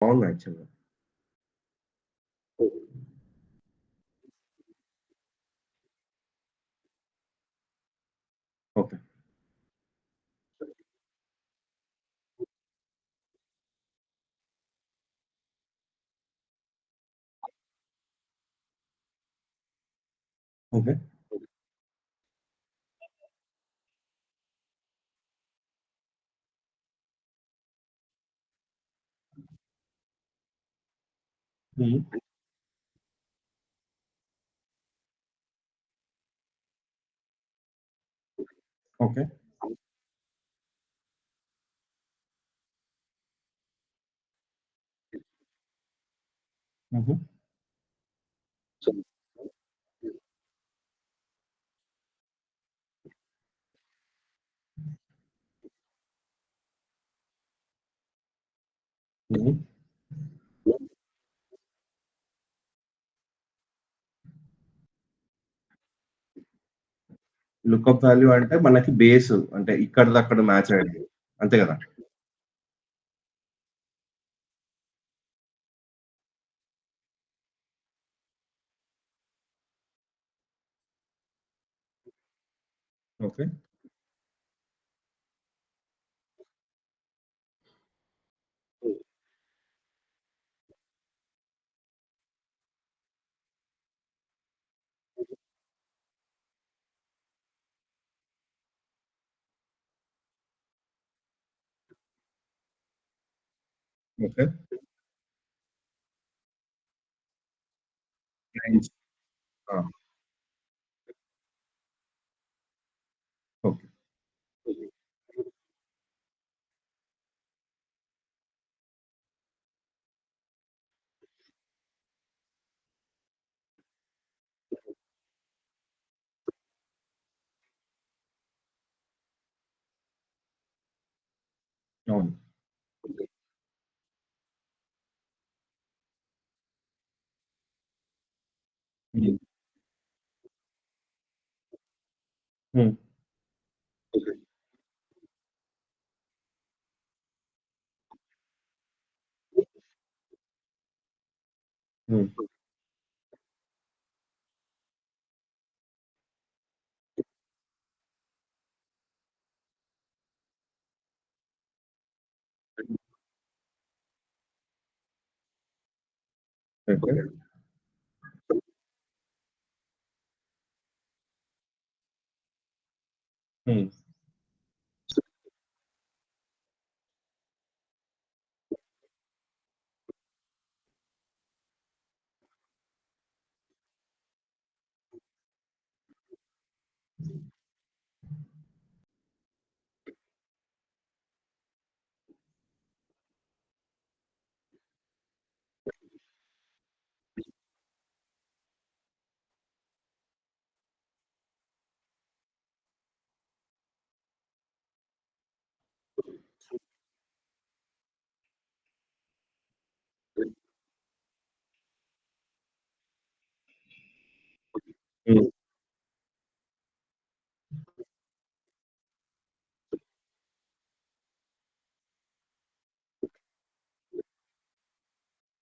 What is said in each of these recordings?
బావుంది యాక్చువల్‌గా. Okay. Okay. హ్మ్. ఓకే. హుహు. హుహు. లుకప్ వాల్యూ అంటే మనకి బేస్ అంటే ఇక్కడిదక్కడ మ్యాచ్ అయ్యేది. అంతే గదా! ఓకే. ఓకే. నైస్. ఆ! ఓకే. అవును. హ్మ్. హ్మ్. హ్మ్. ఓకే. హ్మ్. హ్మ్.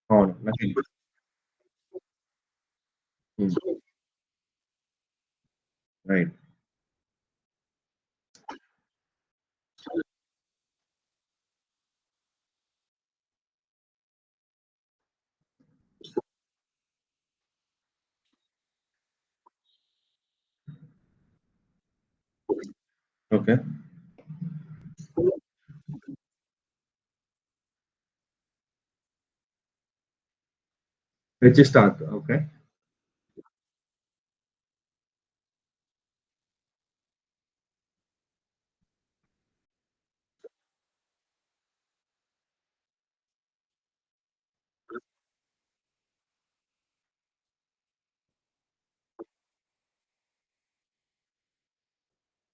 అవును. నాకిప్పుడు హ్మ్. రైట్. ఓకే. రిచ్ స్టార్ట్. ఓకే.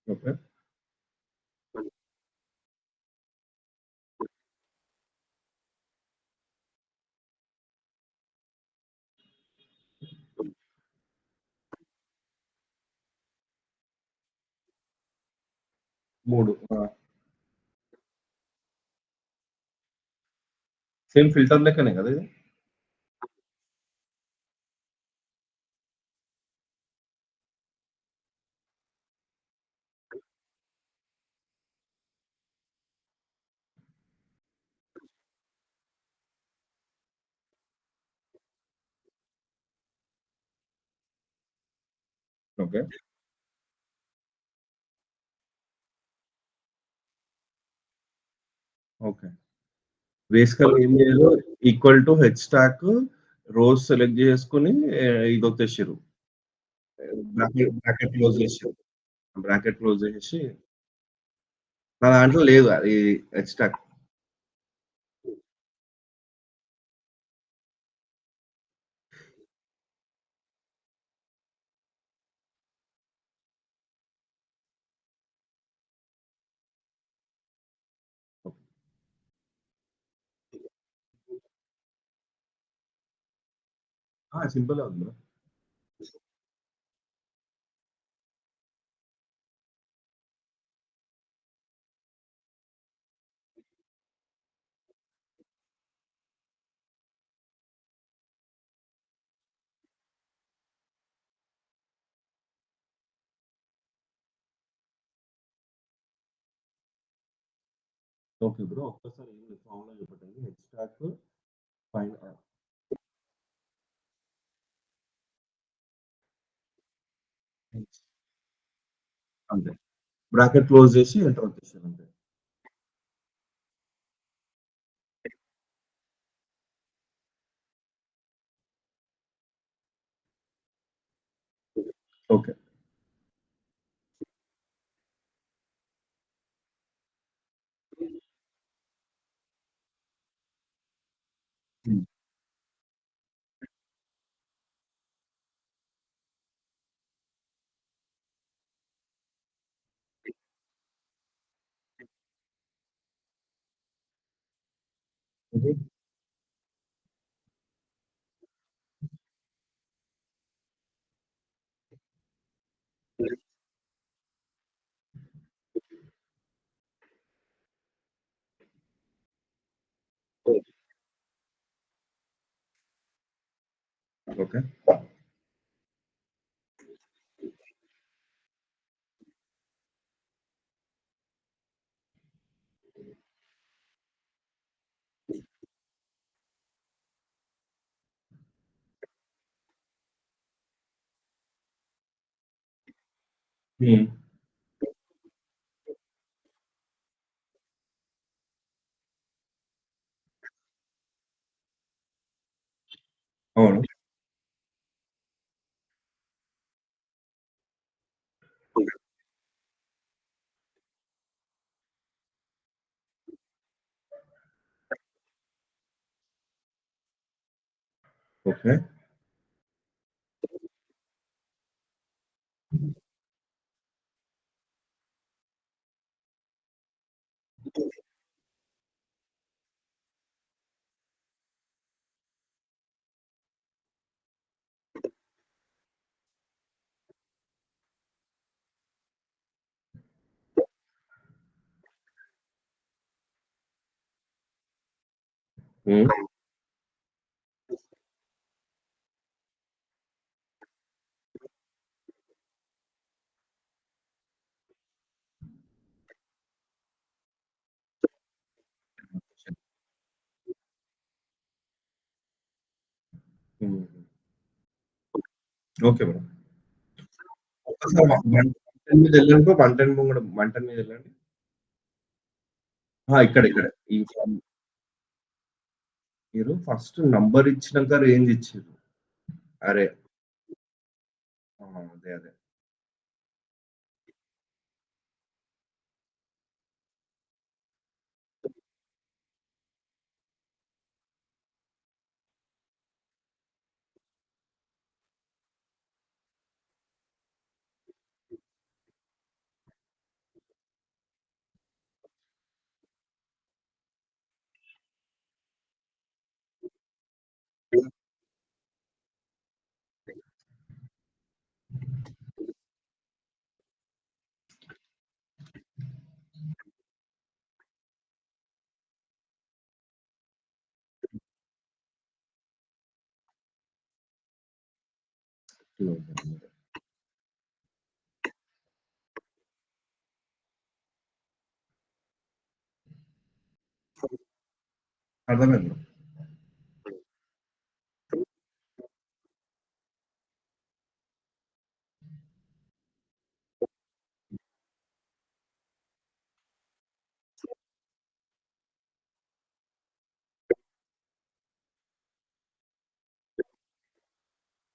ఓకే. 3 ఆ! సేమ్ ఫిల్టర్ లెక్కనే గదా ఇది? ఓకే. ఓకే. బేసికల్‌గా ఏం లేదు. Equal to head stack rows select జేసుకొని ఇదొత్తేసిర్రు. బ్రాకెట్ క్లోజ్ జేసిర్రు. బ్రాకెట్ క్లోజ్ జేసేసి నా దాంట్లో లేదు అది హెడ్ స్టాక్. ఆ! సింపులే ఉంది బ్రో. Okay bro. ఒక్కసారి ఏం లేదు ఫార్ములా చెప్పండి. హెడ్ స్టాక్ పైన అంతే. బ్రాకెట్ క్లోజ్ జేసి ఎంటర్ ఒత్తేస్తది అంతే. ఓకే. హ్మ్. హుహు. ఓకే. హ్మ్. అవును. ఓకే. హ్మ్. హ్మ్. Okay bro. ఒక్కసారి 110 మీదెళ్ళండి బ్రో. 110 కూడా 110 మీదెళ్ళండి. ఆ! ఇక్కడే. ఈ ఫార్మ్ మీరు ఫస్ట్ నంబర్ ఇచ్చినంక రేంజ్ ఇచ్చిర్రు. అరే! ఆ! అదే. హ్మ్. అర్థమైంది బ్రో.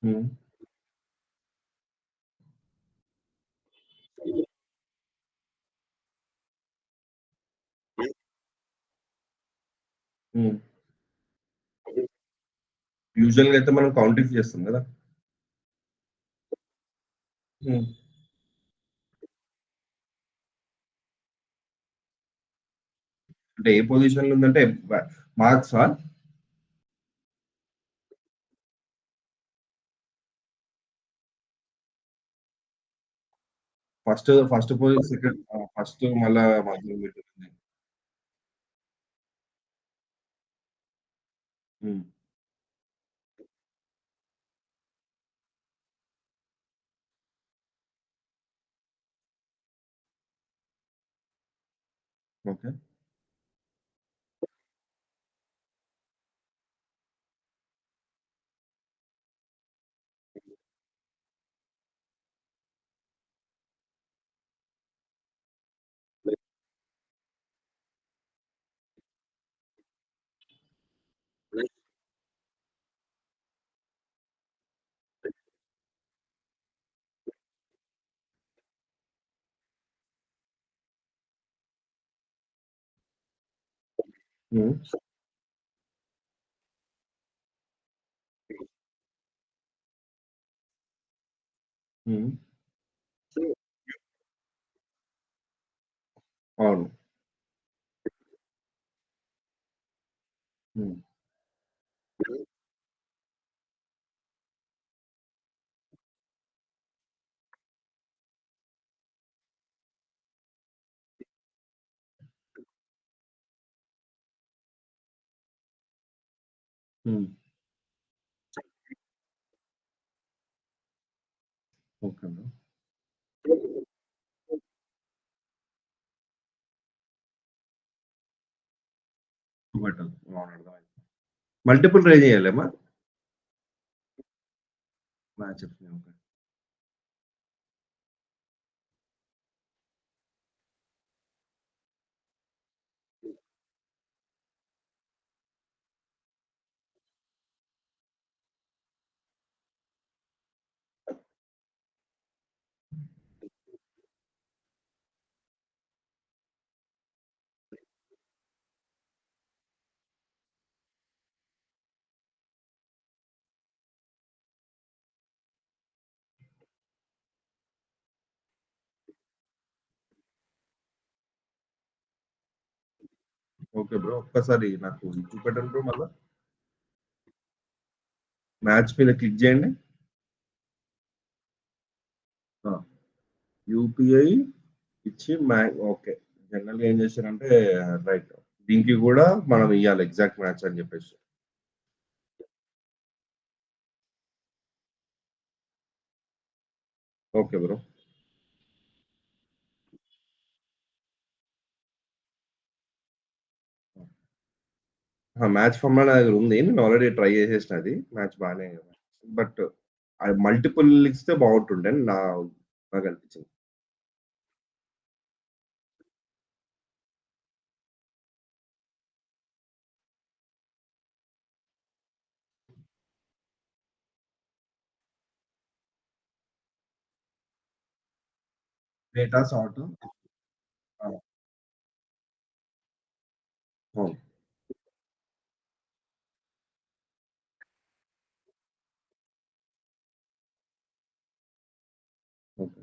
హ్మ్. హ్మ్. యూజువల్‌గా అయితే మనం కౌంటింగ్ చేస్తాం గదా! హ్మ్. అంటే ఏ పొజిషన్‌లో ఉందంటే మార్క్సా? ఫస్ట్ సెకండ్ ఫస్ట్ మళ్ళా మధ్యలో పెట్టింది. హ్మ్. ఓకే. హ్మ్. హ్మ్. అవును. Hmm. Hmm. Okay bro. Better. అవును. అర్థమైంది. మల్టిపుల్ ట్రై చేయాలేమా? Matchups okay. Okay bro. ఒక్కసారి నాకు చూపెట్టండి బ్రో మళ్ళా. మ్యాచ్ మీద క్లిక్ చేయండి. ఆ! యూపీఐ ఇచ్చి ఓకే. జనరల్‌గా ఏం చేశారంటే రైట్. దీనికి గూడా మనం ఇయ్యాలి ఎగ్జాక్ట్ మ్యాచ్ అని జెప్పేసి. Okay bro. మ్యాచ్ ఫార్మాట్ నా దగ్గర ఉంది. నేను ఆల్రెడీ ట్రై చేసేసిన అది. మ్యాచ్ బానే బట్ అది మల్టిపుల్ ఇస్తే బావుంటుండే అని నాకనిపించింది. డేటా సార్ట్ ఆ! అవును. ఓకే.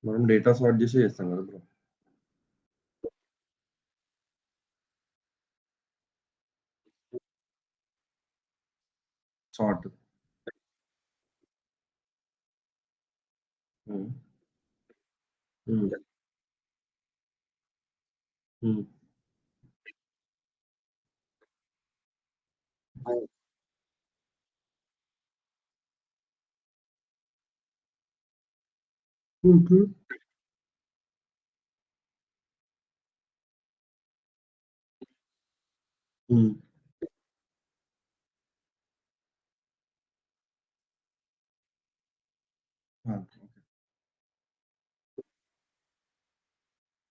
మనం డేటా సార్ట్ చేసి చేస్తాం కదా బ్రో. సార్ట్. హ్మ్. హ్మ్. హ్మ్. అవును. హుహు. హ్మ్. ఆ! ఓకే.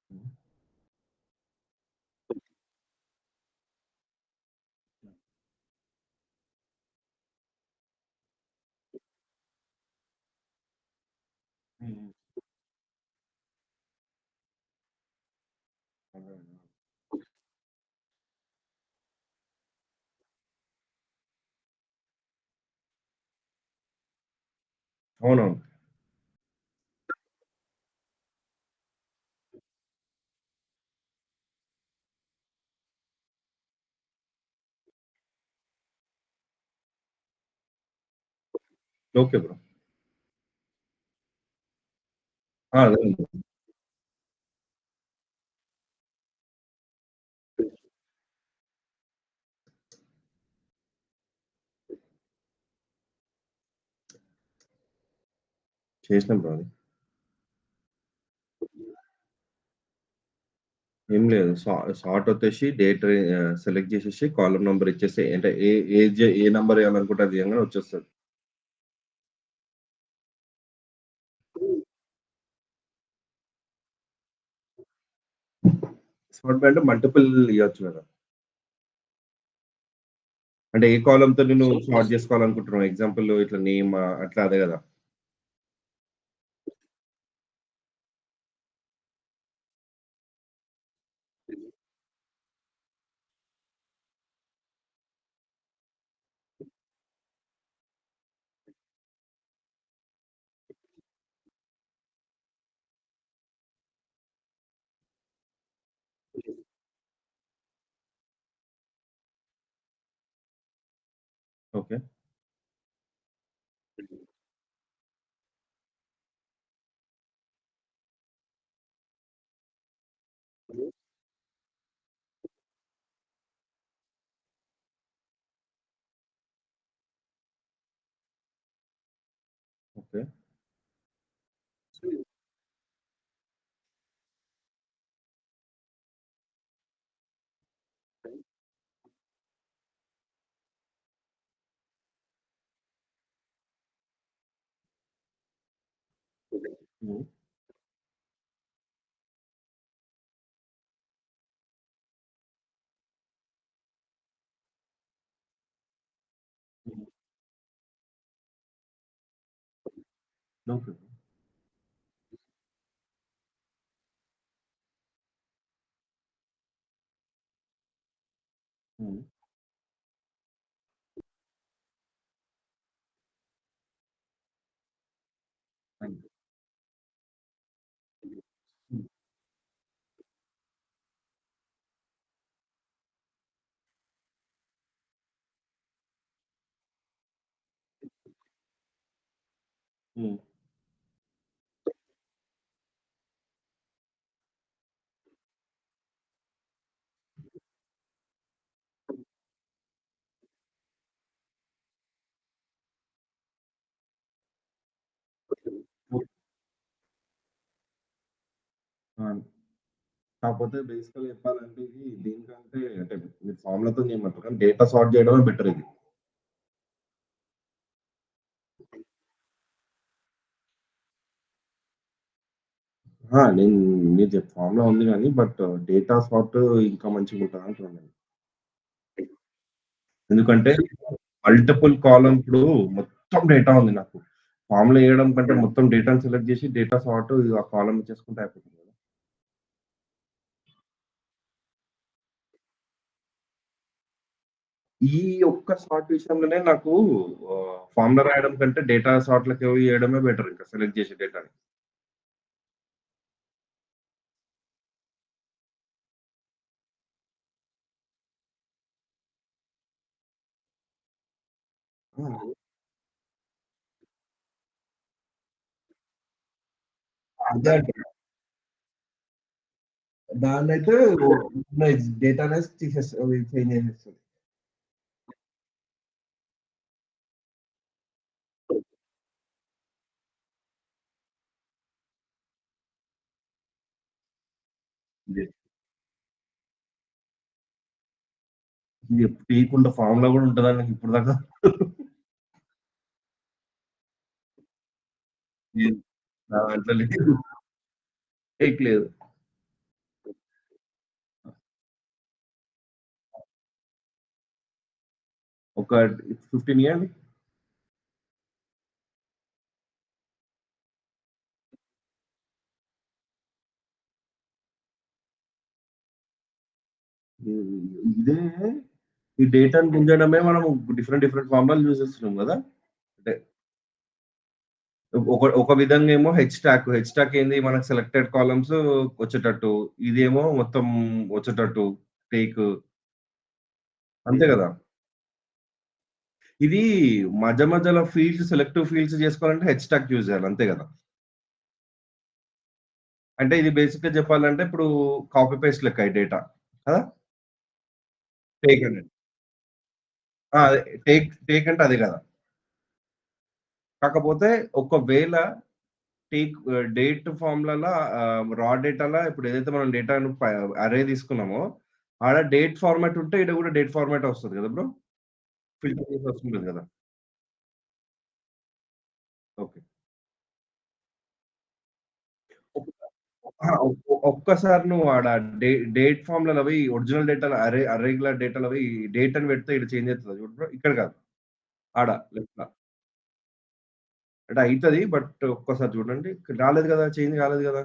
హ్మ్. హ్మ్. అదే. అవునవును. Okay bro. ఆ! అదేనండి. చేసినాం బ్రో అది. ఏం లేదు. సార్ట్ వచ్చేసి సెలెక్ట్ చేసేసి కాలమ్ నంబర్ ఇచ్చేసి అంటే ఏ నంబర్ ఎయాలనుకుంటే అది ఇయంగానే వచ్చేస్తది. సార్ట్ బై అంటే మల్టిపుల్ ఇయొచ్చు గదా! అంటే ఏ కాలమ్‌తో నేను సార్ట్ జేసుకోవాలనుకుంటున్నావు? ఎగ్జాంపుల్ ఇట్లా అట్లా అదే గదా! ఓకే. ఓకే. హ్మ్. హ్మ్. ఓకే. హ్మ్. హ్మ్. హ్మ్. హ్మ్. హ్మ్. ఆ! కాకపోతే బేసికల్‌గా చెప్పాలంటే ఇది దీనికంటే అంటే మీరు ఫార్ములాతోని చేయమంటారు కానీ డేటా సార్ట్ చేయడమే బెటర్ ఇది. మీరు ఫార్ములా ఉంది గానీ డేటా సార్ట్ ఇంకా మంచిగుంటది అంటున్నాను నేను. ఎందుకంటే మల్టిపుల్ కాలమ్ ఇప్పుడు మొత్తం డేటా ఉంది నాకు. ఫార్ములా ఎయడం కంటే మొత్తం డేటాని సెలెక్ట్ జేసి డేటా సార్ట్ ఆ కాలమ్ ఇచ్చేసుకుంటే అయిపోతది గదా! ఈ ఒక్క సార్ట్ విషయంలోనే నాకు ఫార్ములా రాయడం కంటే డేటా సార్ట్‌లకి అవి ఎయడమే బెటర్ ఇంకా సెలెక్ట్ జేసి డేటాని. ఆ! అదే అంటున్నా. దాన్నైతే ఉన్న డేటానేసి తీసేస్తది. చేంజ్ చేసేస్తది. ఇది టీకుండ ఫార్ములా గూడా ఉంటదా నాకిప్పటి దాకా? లేదు. నా దాంట్లో లేదు. టేక్ లేదు. ఒక 15 ఇయ్యండి. ఇదే ఈ డేటాను గుంజడమే మనం డిఫరెంట్ డిఫరెంట్ ఫార్ములాలు యూజ్ చేస్తున్నాం గదా! అంటే ఒక విధంగా ఏమో హెచ్ స్టాక్ ఏంది మనకు సెలెక్టెడ్ కాలమ్స్ వచ్చేటట్టు. ఇదేమో మొత్తం వచ్చేటట్టు టేక్ అంతే గదా! ఇది మధ్యలో సెలెక్టివ్ ఫీల్డ్స్ జేసుకోవాలంటే హెచ్ స్టాక్ యూజ్ జేయాలి అంతే గదా! అంటే ఇది బేసిక్‌గా చెప్పాలంటే ఇప్పుడు కాపీ పేస్ట్ లెక్క ఈ డేటా. కదా! టేక్ అనేది. ఆ! అదే టేక్ అంటే అదే గదా! కాకపోతే ఒకవేళ డేట్ ఫార్ములాల రా డేటాల ఇప్పుడు ఏదైతే మనం డేటాను అర్రే తీసుకున్నామో, ఆడ డేట్ ఫార్మాట్ ఉంటే ఈడ గూడా డేట్ ఫార్మాటే వస్తది గదా బ్రో! ఫిల్టర్ చేసి అవసరం లేదు గదా! ఓకే. ఒక్క అహా! ఒక్కసారి నువ్వు ఆడ డేట్ ఫార్ములాలవి ఒరిజినల్ డేటాలో అర్రేల డేటాలవి డేట్ అని పెడితే ఈడ చేంజ్ అయితదా చూడు బ్రో! ఇక్కడ కాదు. ఆడ లెఫ్ట్‌ల. అంటే అయితది. బట్ ఒక్కసారి చూడండి. రాలేదు గదా! చేంజ్ కాలేదు గదా!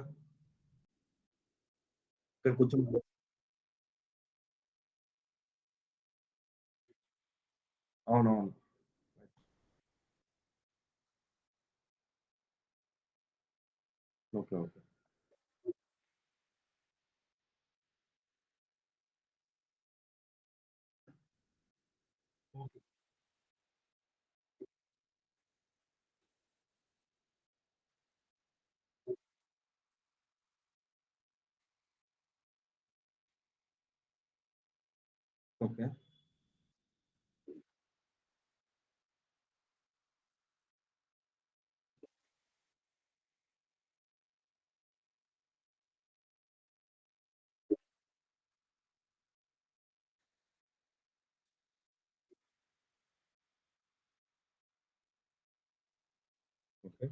ఇక్కడ కొంచెం అవునవును. ఓకే. ఓకే. ఓకే. ఓకే.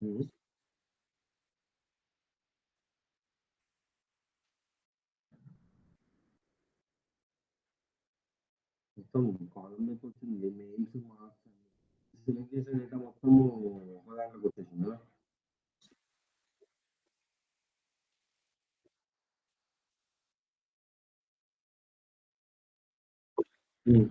హ్మ్. మొత్తం కాలమ్‌లోకొచ్చింది. మెయిల్స్, మార్క్స్ అన్ని. సెలెక్ట్ చేసిన డేటా మొత్తము ఒక దాంట్లోకొచ్చేసింది గదా! హ్మ్.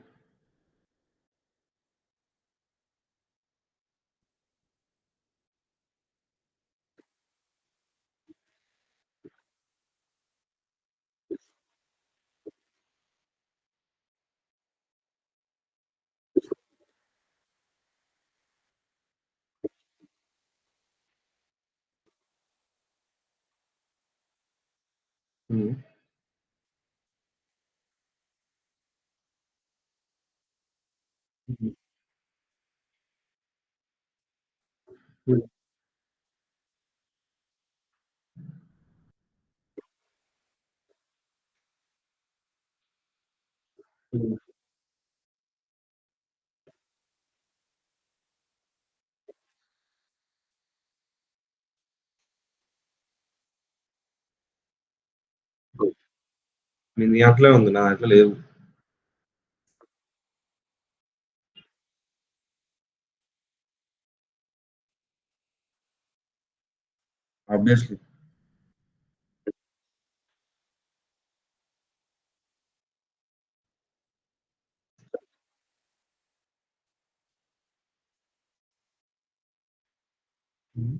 హ్మ్. హ్మ్. హ్మ్. హ్మ్. నీ దాంట్లో ఉంది. నా దాంట్లో లేవు. ఆబ్వియస్‌లీ. హ్మ్.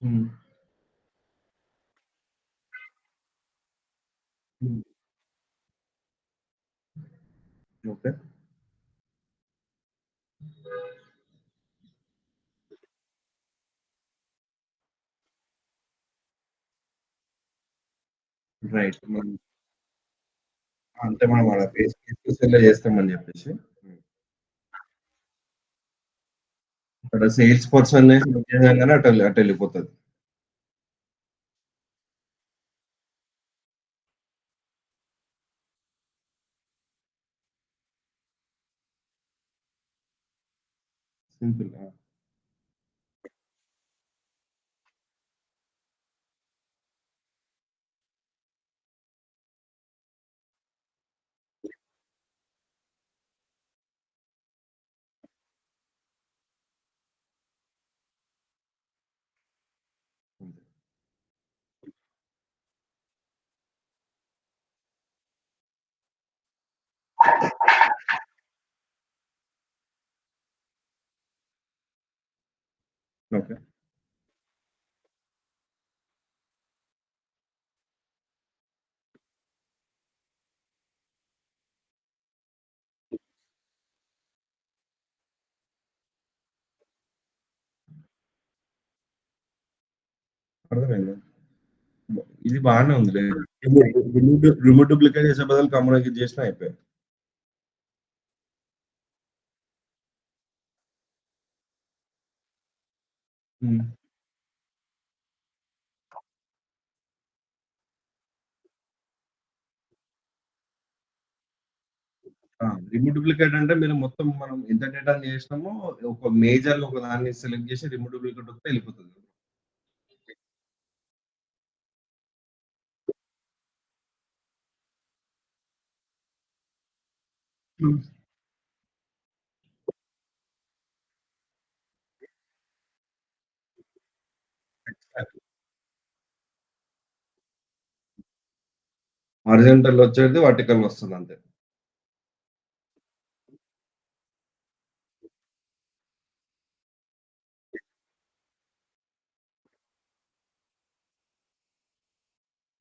హ్మ్. హ్మ్. ఓకే. రైట్. అంటే మనం ఆడ ఫేస్ టు సెల్లే చేస్తామని జెప్పేసి. హ్మ్. అక్కడ సేల్స్ పర్సన్‌ని సెలెక్ట్ చేయంగానే అటెళ్ళిపోతది. సింపుల్. ఆ! అంతే. ఓకే. అర్థమైంది. ఇది బానే ఉందిలే. రిమూవ్ డూప్లికేట్ చేసే బదులు గమ్మున ఇది జేసినా అయిపాయే. హ్మ్. ఆ! రిమూవ్ డూప్లికేట్ అంటే మీరు మొత్తం మనం ఎంత డేటాని జేసినామో ఒక మేజర్‌గా ఒక దాన్ని సెలెక్ట్ జేసి రిమూవ్ డూప్లికేట్ కొడితే ఎళ్ళిపోతది. హ్మ్. ఎగ్జాక్ట్‌లీ. హారిజాంటల్ వచ్చేది వర్టికల్ వస్తదంతే.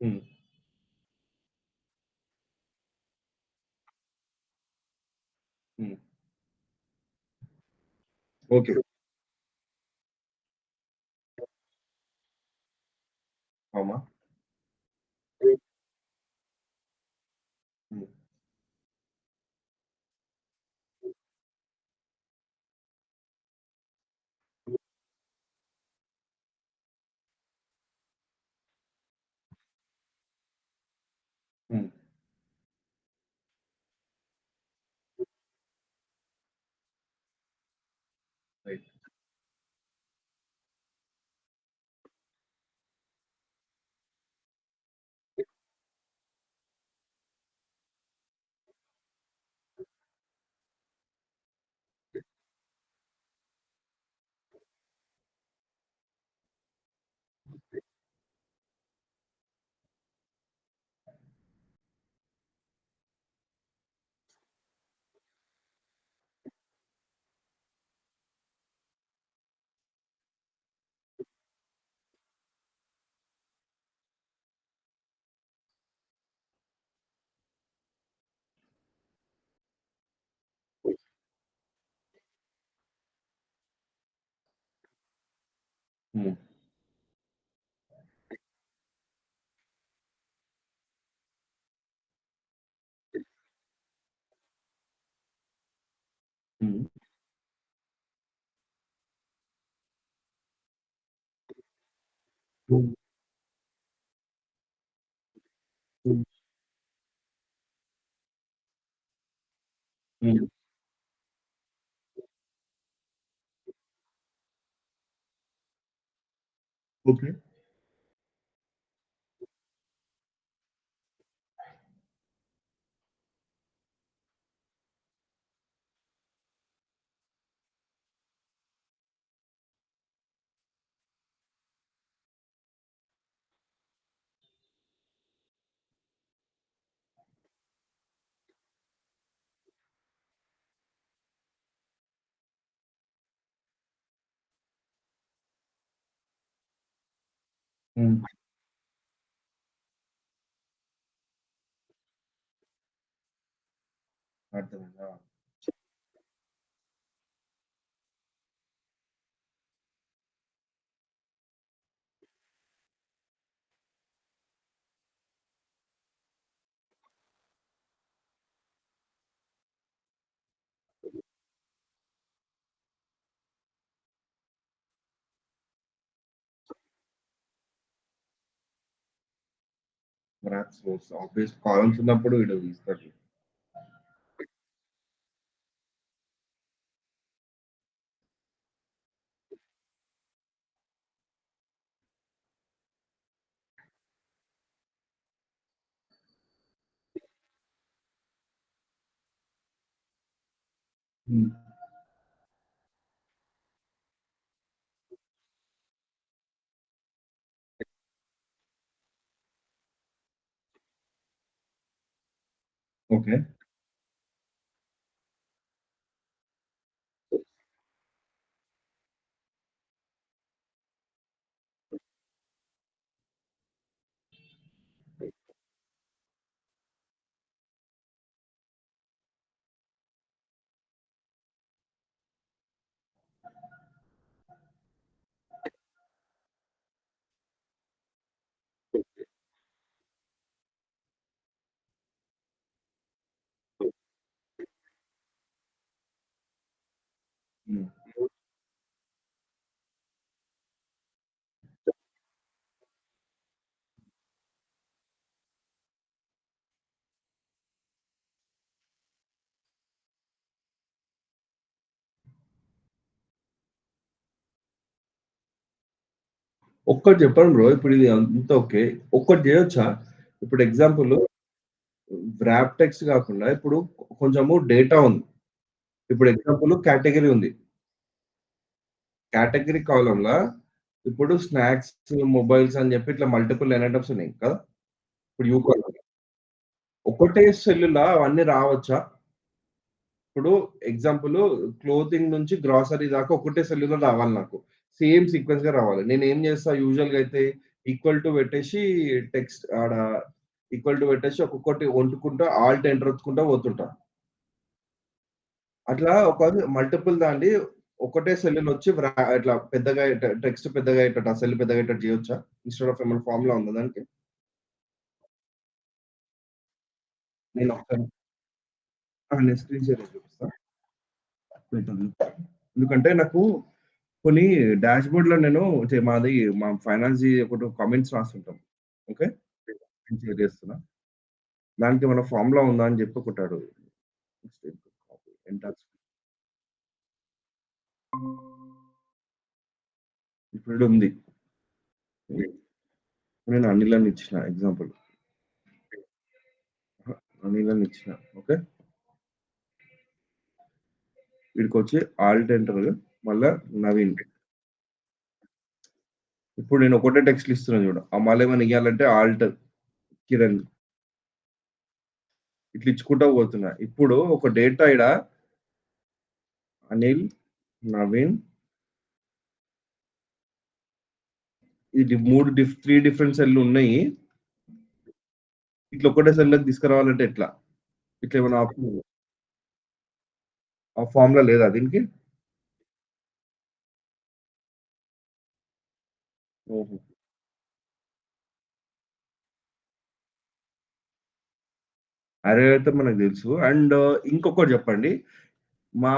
హ్మ్. హ్మ్. ఓకే. అవునా? హ్మ్. హ్మ్. రైట్. హ్మ్. హ్మ్. హ్మ్. హ్మ్. హ్మ్. ఓకే. హ్మ్. అర్థమైంది. ఆ! మ్యాథ్స్ నోట్స్ ఆబ్వియస్ కాలమ్స్ ఉన్నప్పుడు వీడు ఇస్తాడు. హ్మ్. ఓకే. హ్మ్. ఒక్కటి చెప్పండి బ్రో. ఇప్పుడు ఇది అంతా ఓకే. ఒక్కటి జేయొచ్చా? ఇప్పుడు ఎగ్జాంపుల్ వ్రాప్ టెక్స్ట్ గాకుండా ఇప్పుడు కొంచెము డేటా ఉంది. ఇప్పుడు ఎగ్జాంపుల్ కేటగరీ ఉంది. కేటగరీ కాలమ్‌లా ఇప్పుడు స్నాక్స్, మొబైల్స్ అని జెప్పి ఇట్లా మల్టిపుల్ ఎనటమ్స్ ఉన్నాయి కదా! ఇప్పుడు యూ కాలమ్. ఒకటే సెల్లులా అవన్నీ రావచ్చా? ఇప్పుడు ఎగ్జాంపుల్ క్లోతింగ్ నుంచి గ్రోసరీ దాకా ఒకటే సెల్లులో రావాలి నాకు. సేమ్ సీక్వెన్స్‌గా రావాలి. నేనేం చేస్తా యూజువల్‌గా అయితే ఈక్వల్ టు పెట్టేసి టెక్స్ట్ ఆడ ఈక్వల్ టు పెట్టేసి ఒక్కొక్కటి వంటుకుంటా ఆల్ట్ ఎంటర్ ఒత్తుకుంటా పోతుంటా. అట్లా ఒక మల్టిపుల్ దాండి ఒకటే సెల్లులొచ్చి ఇట్లా పెద్దగా టెక్స్ట్ పెద్దగా అయ్యేటట్టు, ఆ సెల్ పెద్దగా అయ్యేటట్టు చేయొచ్చా? ఇన్‌స్టెడ్ ఆఫ్ ఏమైనా ఫార్ములా ఉందా దానికి? నేను ఒకసారి నేను స్క్రీన్ షేర్ చేసి చూపిస్తా. పెడతాను. ఎందుకంటే నాకు కొన్ని డాష్‌బోర్డ్‌లో నేను మాది మా ఫైనాన్స్‌ది ఒకటి కామెంట్స్ రాస్తుంటాం. ఓకే. స్క్రీన్ షేర్ చేస్తున్నా. దానికి ఏమైనా ఫార్ములా ఉందా అని చెప్పి ఒకటి అడుగు. ఎంటర్ ఇప్పుడుంది. నేను అనిల్ అని ఇచ్చిన ఎగ్జాంపుల్. అహా! అనిల్ అని ఇచ్చిన. ఓకే. వీడికొచ్చి ఆల్ట్ ఎంటర్ మళ్ళా నవీన్. ఇప్పుడు నేను ఒకటే టెక్స్ట్‌లు ఇస్తున్నా చూడు. మళ్ళేమైనా ఇయ్యాలంటే ఆల్ట్ కిరణ్ ఇట్లా ఇచ్చుకుంటా పోతున్నా. ఇప్పుడు ఒక డేటా ఈడ అనిల్, నవీన్ ఇది 3 డిఫరెంట్ సెల్లున్నాయి. ఇట్లా ఒకటే సెల్‌లోకి తీసుకురావాలంటే ఎట్లా? ఇట్లా ఏమైనా ఆప్షన్ ఉందా? ఆ ఫార్ములా లేదా దీనికి? ఓహో! అరే అయితే మనకు తెలుసు. అండ్ ఇంకొకటి చెప్పండి. మా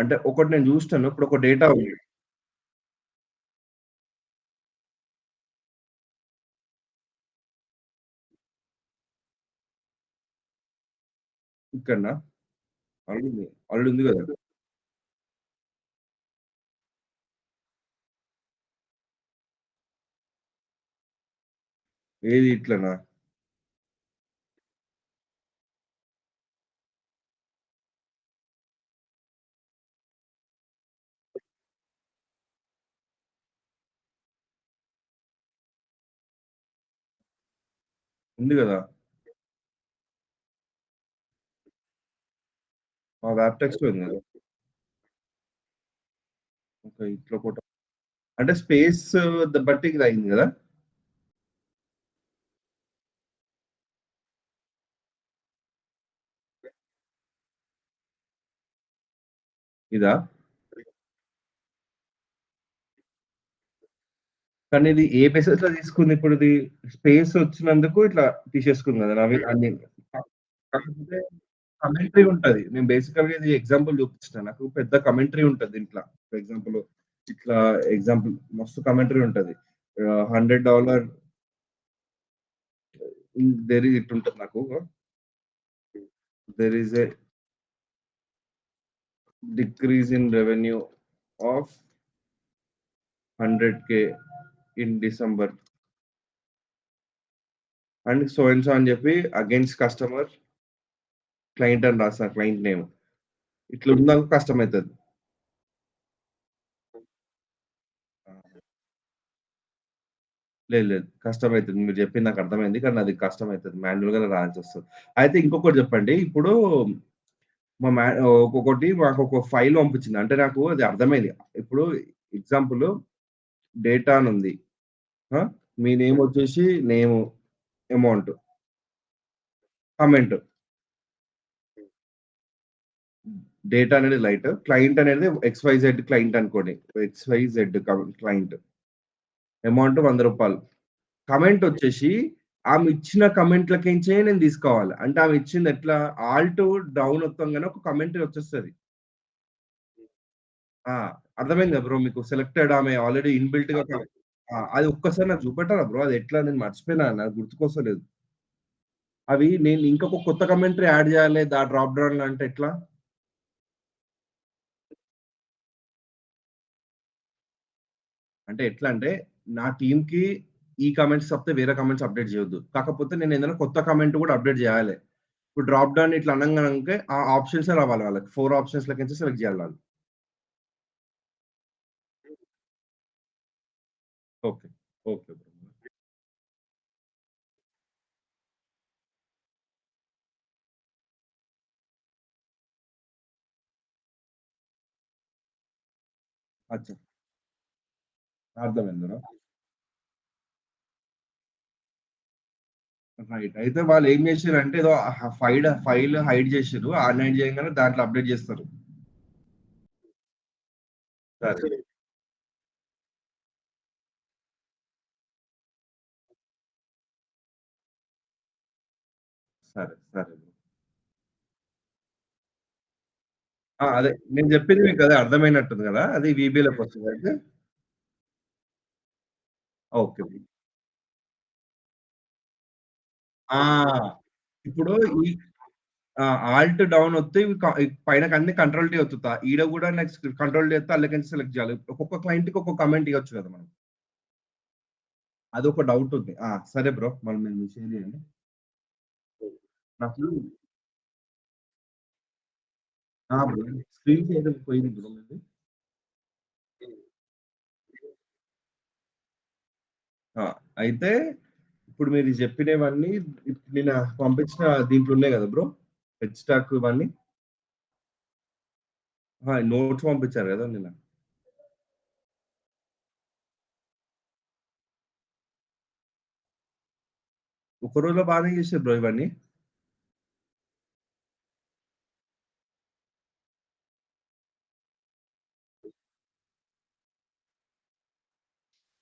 అంటే ఒకటి నేను చూసినాను. ఇప్పుడు ఒక డేటా ఉంది. ఇక్కడనా? ఆల్రెడీ ఉంది గదా! ఏది ఇట్లనా? ఉంది గదా! ఆ వ్యాప్ టెక్స్ట్‌లో ఉంది గదా! ఓకే. ఇట్లా ఒకటి అంటే స్పేస్ బట్టి ఇది అయింది గదా! ఇదా? కానీ ఇది ఏ బేసిస్‌లో తీసుకుందిప్పుడిది? స్పేస్ వచ్చినందుకు ఇట్లా తీసేసుకుంది గదా! అవి అన్ని. కాకపోతే కామెంటరీ ఉంటది. నేను బేసికల్‌గా ఇది ఎగ్జాంపుల్ చూపించిన. నాకు పెద్ద కామెంటరీ ఉంటది దీంట్ల. ఫర్ ఎగ్జాంపుల్ ఇట్లా ఎగ్జాంపుల్ మస్తు కామెంటరీ ఉంటది. $100 దేర్ ఇస్ ఇటుంటది నాకు. There is a decrease in revenue of 100K in December and so and so అని చెప్పి అగైన్స్ట్ కస్టమర్ క్లయింట్ అని రాసా క్లయింట్ నేమ్. ఇట్లున్నాక కష్టమైతది. ఆ! లేదు, లేదు. కష్టమైతది. మీరు చెప్పింది నాకు అర్థమైంది. కానీ అది కష్టమైతది. మాన్యుయల్‌గానే రాయాల్సొస్తది. అయితే ఇంకొకటి చెప్పండి. ఇప్పుడు మా మ్యా ఒక్కొక్కటి మాకొక ఫైల్ పంపించింది. అంటే నాకు అది అర్థమైంది. ఇప్పుడు ఎగ్జాంపుల్ డేటా అనుంది. ఆ! మీ నేమొచ్చేసి నేము, అమౌంట్, కామెంట్. డేటా అనేది లైట్. క్లయింట్ అనేది ఎక్స్‌వైజెడ్ క్లయింట్ అనుకోండి. XYZ client. అమౌంట్ రూ. 100. కామెంటొచ్చేసి ఆమె ఇచ్చిన కామెంట్‌లకించే నేను తీసుకోవాలి. అంటే ఆమె ఇచ్చింది ఎట్లా ఆల్ట్ డౌన్ ఒత్తంగానే ఒక కామెంటరీ వచ్చేస్తది. ఆ! అర్థమైందా బ్రో మీకు? సెలెక్టెడ్ ఆమె ఆల్రెడీ ఇన్‌బిల్ట్‌గా అది ఒక్కసారి నాకు చూపెట్టాలా బ్రో? అది ఎట్లా నేను మర్చిపోయినా. నాకు గుర్తుకొస్తలేదు. అవి నేను ఇంకొక కొత్త కామెంటరీ యాడ్ చేయాలి డ్రాప్ డౌన్‌లో అంటే ఎట్లా? అంటే ఎట్లా అంటే నా టీమ్‌కి ఈ కామెంట్స్ తప్పితే వేరే కామెంట్స్ అప్‌డేట్ చేయొద్దు. కాకపోతే నేను ఏదైనా కొత్త కామెంట్ కూడా అప్‌డేట్ చేయాలి. ఇప్పుడు డ్రాప్ డౌన్ ఇట్లా అనంగానంటే ఆ ఆప్షన్సే రావాలి వాళ్ళకి. 4 ఆప్షన్స్‌లకించి సెలెక్ట్ చేయాలి వాళ్ళు. ఓకే. Okay bro. అచ్చా! అర్థమైంది బ్రో. రైట్. అయితే వాళ్ళేం జేషిర్రంటే ఏదో ఫైల్ హైడ్ జేషిర్రు. అన్‌హైడ్ చేయంగానే దాంట్లో అప్‌డేట్ జేస్తారు. సరే. సరే. సరే. ఆ! అదే నేను జెప్పింది మీకదే అర్థమైనట్టుంది గదా! అది వీబీలోకొస్తదయితే? ఓకే. ఆ! ఇప్పుడు ఈ ఆ! ఆల్ట్ డౌన్ ఒత్తి పైనకన్ని కంట్రోల్ టీ ఒత్తుతా. ఈడ గూడా నెక్స్ట్ కంట్రోల్ టీ ఒత్తి అల్లకెంచి సెలెక్ట్ జేయాలి. ఒక్కొక్క క్లయింట్‌కి ఒక్కొక్క కామెంట్ ఇయ్యొచ్చు గదా! మనం. అదొక డౌటుంది. ఆ! సరే బ్రో. మళ్ళీ మీరు షేర్ జేయండి. నాకు బ్రో. స్క్రీన్ షేర్ పోయింది బ్రో మీది. ఆ! అయితే ఇప్పుడు మీరు చెప్పినవన్నీ నిన్న పంపించిన దీంట్లో ఉన్నాయి గదా బ్రో! హెడ్ స్టాక్ ఇవన్నీ. నోట్స్ పంపించారు గదా! నిన్న. ఒక రోజులో బానే చేసిర్రు బ్రో ఇవన్నీ.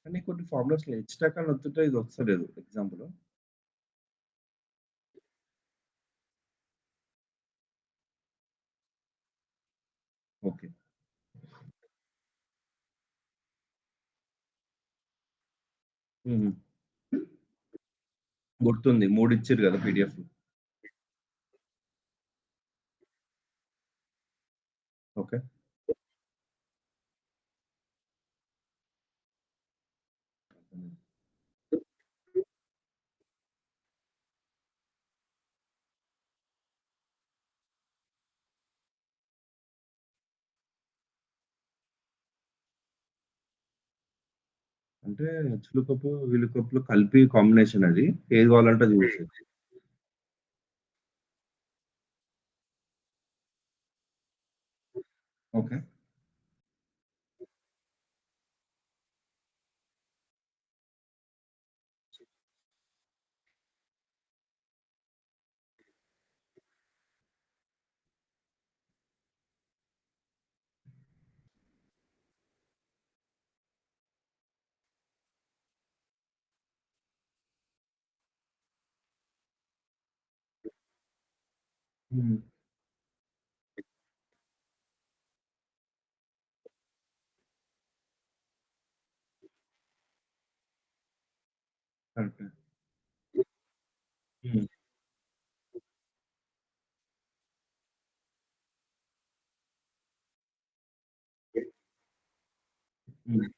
కానీ కొన్ని ఫార్ములాస్‌లో హెడ్ స్టాక్ అని ఒత్తుతే ఇది వస్తలేదు ఎగ్జాంపుల్. ఓకే. హుహు. గుర్తుంది. 3 ఇచ్చిర్రు గదా! పీడీఎఫ్‌లు. ఓకే. అంటే హెచ్‌లుకప్, వీలుకప్‌లు కలిపి కాంబినేషన్ అది. ఏది కావాలంటే అది చూసేయొచ్చు. ఓకే. హ్మ్. కరెక్టే. హ్మ్. హ్మ్.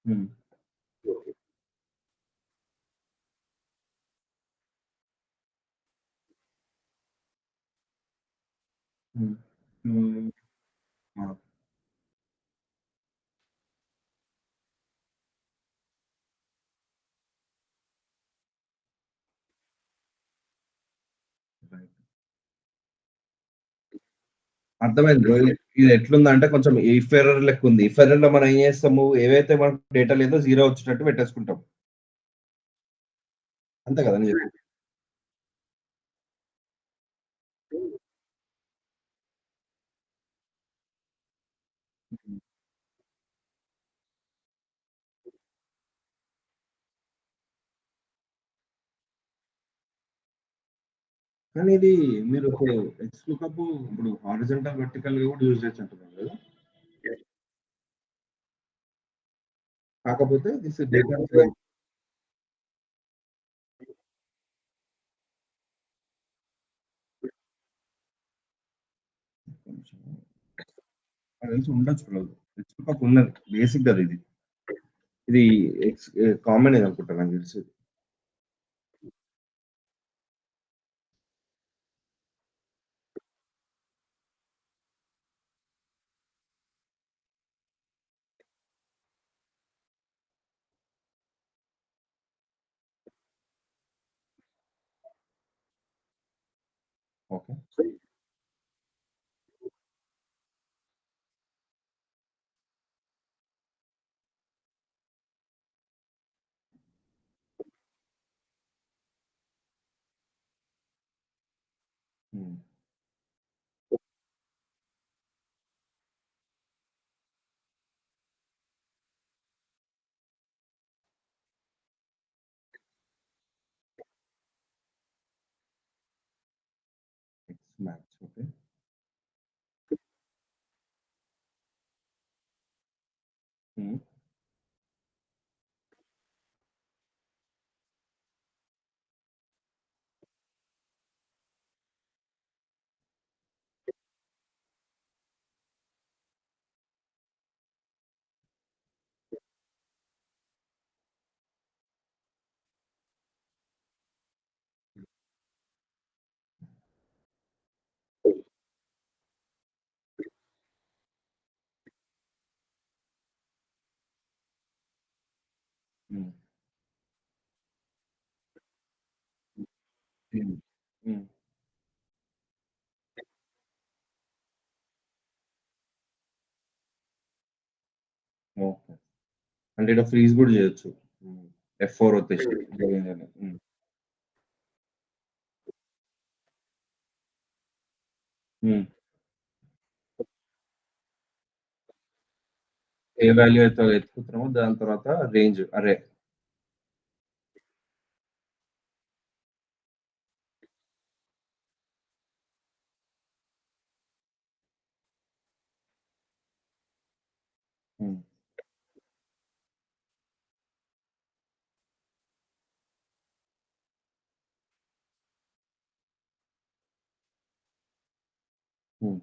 హ్మ్. హ్మ్. హ్మ్. ఆ! రైట్. అర్థమైంది బ్రో. ఇది ఎట్లుందంటే కొంచెం ఇఫ్ ఎర్రర్ లెక్కుంది. ఇఫ్ ఎర్రర్‌లో మనం ఏం చేస్తాము? ఏవైతే మనకు డేటా లేదో జీరో వచ్చేటట్టు పెట్టేసుకుంటాం. అంతే కదా! నేను చెప్పేది. హ్మ్. కానీ ఇది మీరు ఇప్పుడు ఎక్స్ లుకప్ ఇప్పుడు హారిజాంటల్, వర్టికల్‌గా కూడా యూజ్ చేయొచ్చంటున్నారు కదా! కాకపోతే దిస్ డేటా ఫ్రేమ్ కొంచెం నాకు తెలిసి ఉండొచ్చు బ్రో. ఎక్స్ లుకప్ ఉన్నది. బేసిక్ అది ఇది. ఇది కామన్ ఇది అనుకుంటా నాకు తెలిసి. ఓకే. హ్మ్. X maths okay. హ్మ్. హ్మ్. హ్మ్. హ్మ్. ఓకే. అంటే ఈడ ఫ్రీజ్ గూడా జేయొచ్చు. హ్మ్. F4 ఒత్తేసి తెలియంగానే. హ్మ్. హ్మ్. ఏ వాల్యూ అయితే ఎతుకుతున్నామో దాని తర్వాత రేంజ్ అరే. హ్మ్. హ్మ్.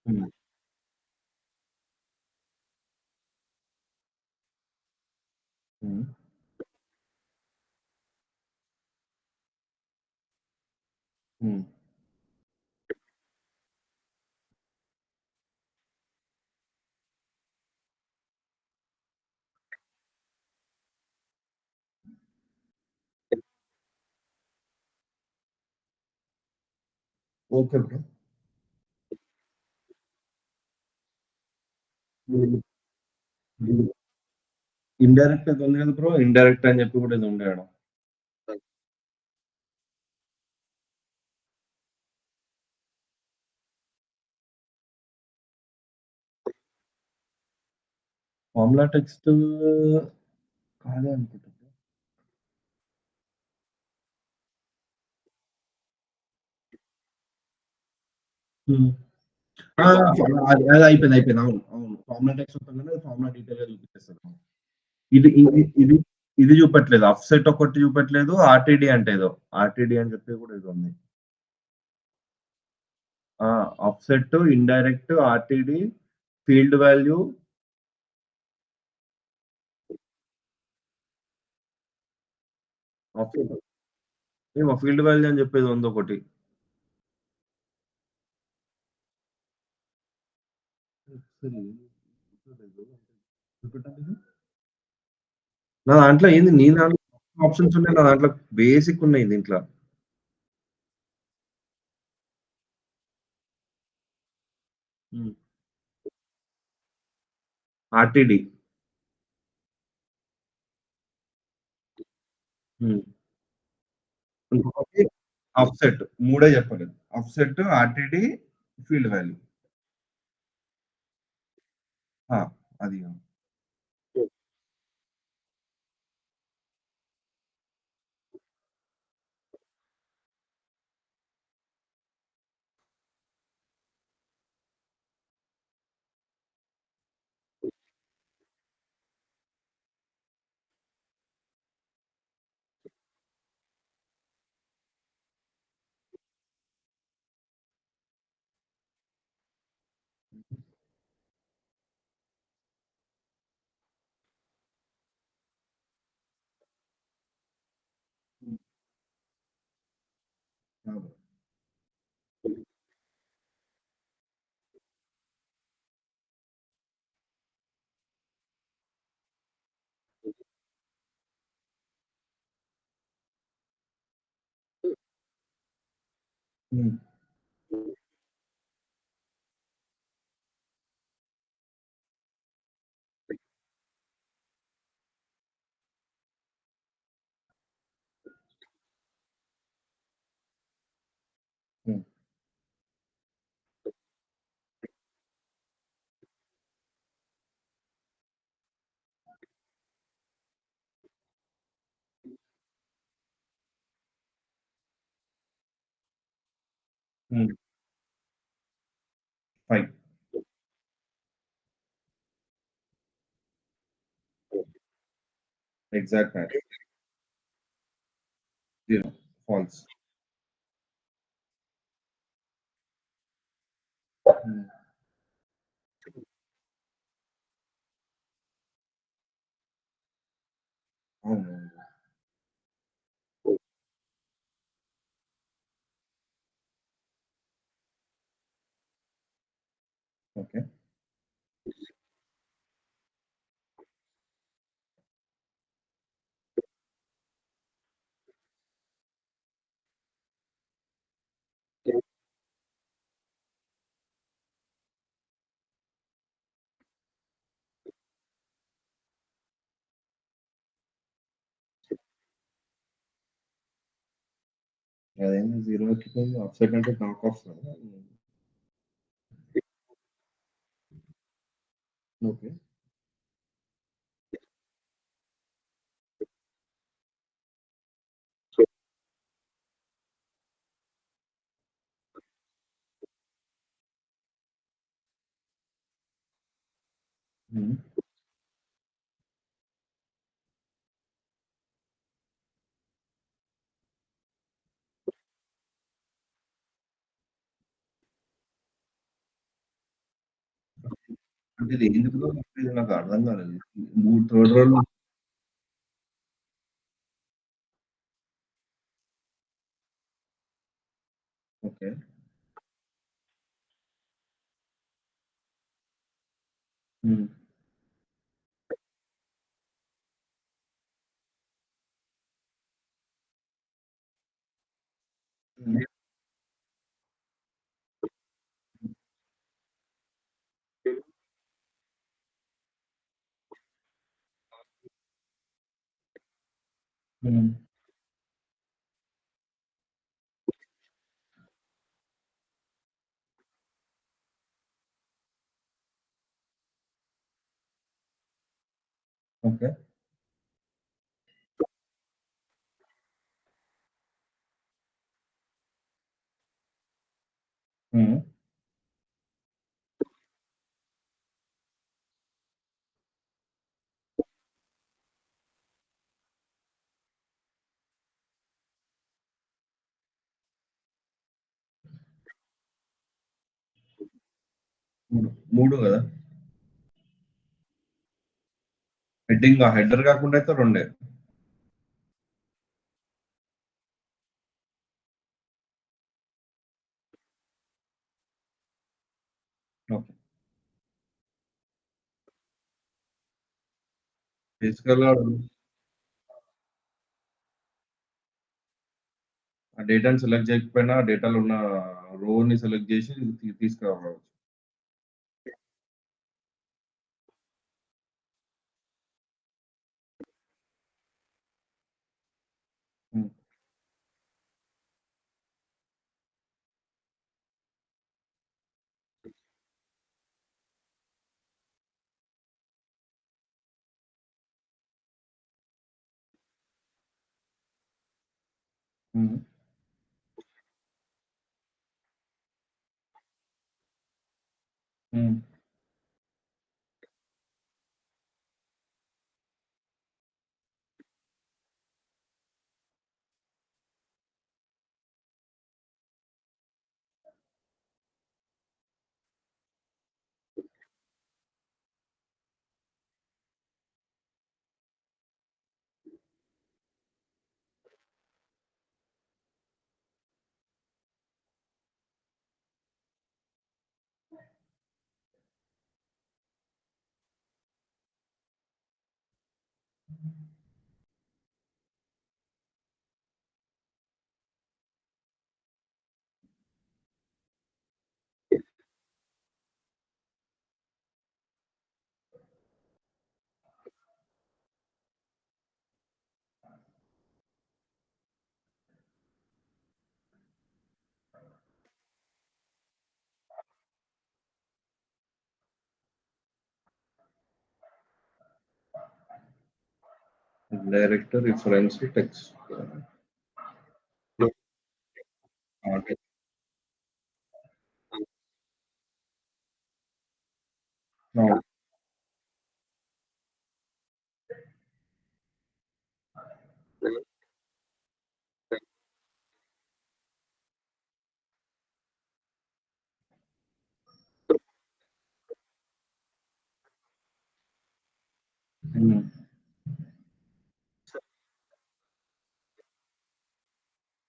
హ్మ్. హ్మ్. హ్మ్. Okay bro. హ్మ్. హ్మ్. ఇండైరెక్ట్ అది ఉంది గదా బ్రో. ఇండైరెక్ట్ అని జెప్పి గూడా ఏదో ఉండే ఆడ. ఫార్ములా టెక్స్ట్ కాదే అనుకుంటా. హ్మ్. ఆ! అది అయిపోయింది. అయిపోయింది. అవును. అవును. ఫార్ములా టెక్స్ట్ చెప్పంగానే ఫార్ములా డీటెయిల్‌గా చూపించేస్తది. అవును. ఇది చూపెట్టలేదు. ఆఫ్‌సెట్ ఒకటి చూపెట్టలేదు. ఆర్‌టిడి అంటే ఏదో. ఆర్‌టిడి అని చెప్పి కూడా ఏదో ఉంది. ఆ! Offset, indirect, RTD, field value, offset ఏమో ఫీల్డ్ వాల్యూ అని చెప్పేది ఉందొకటి. ఒకసారి చూడలేదు. చూపెట్టండి. నా దాంట్లో ఏంది నీ దాంట్లో ఆప్షన్స్ ఉన్నాయి. నా దాంట్లో బేసిక్ ఉన్నాయి దీంట్ల. హ్మ్. ఆర్‌టిడి. హ్మ్. ఇంకొకటి ఆఫ్‌సెట్. మూడే చెప్పలేదు. Offset, RTD, field value. ఆ! అది. హ్మ్. అవును. హ్మ్. హ్మ్. హ్మ్. 5 ఎగ్జాక్ట్ మ్యాచ్. 0 ఫాల్స్. హ్మ్. అవునవును. ఓకే. అదేంది 0 ఎక్కిపోయింది. ఆఫ్‌సెట్ అంటే నాక్ ఆఫ్ కదా! ఓకే. హ్మ్. అంటే ఇది ఎందుకు ఇది నాకు అర్థం కాలేదు. 3 థర్డ్ రోలో ఓకే. హ్మ్. హ్మ్. హ్మ్. ఓకే. హ్మ్. 3, 3 గదా! హెడర్ గాకుండా అయితే 2 ఓకే. బేసికల్‌గా ఆ డేటాని సెలెక్ట్ జేయకపోయినా ఆ డేటాలో ఉన్న రోని సెలెక్ట్ జేసి తీసుకురావచ్చు. హ్మ్. హ్మ్. హ్మ్. Direct reference text. అంటే అవును. హ్మ్.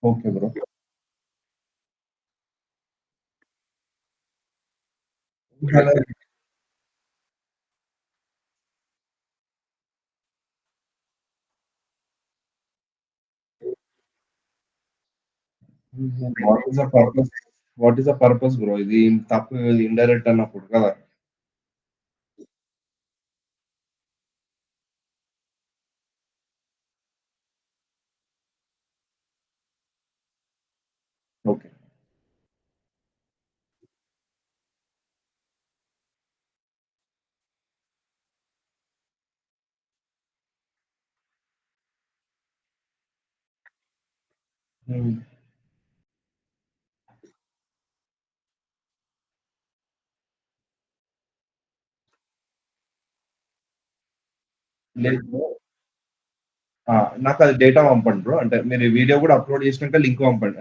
Okay bro. What is the purpose? What is the purpose bro? ఇది తప్పు ఇండైరెక్ట్ అన్నప్పుడు కదా! ఓకే. హ్మ్. లేదు బ్రో. ఆ! నాకది డేటా పంపండి బ్రో. అంటే మీరు ఈ వీడియో గూడా అప్‌లోడ్ చేసినాక లింక్ పంపండి.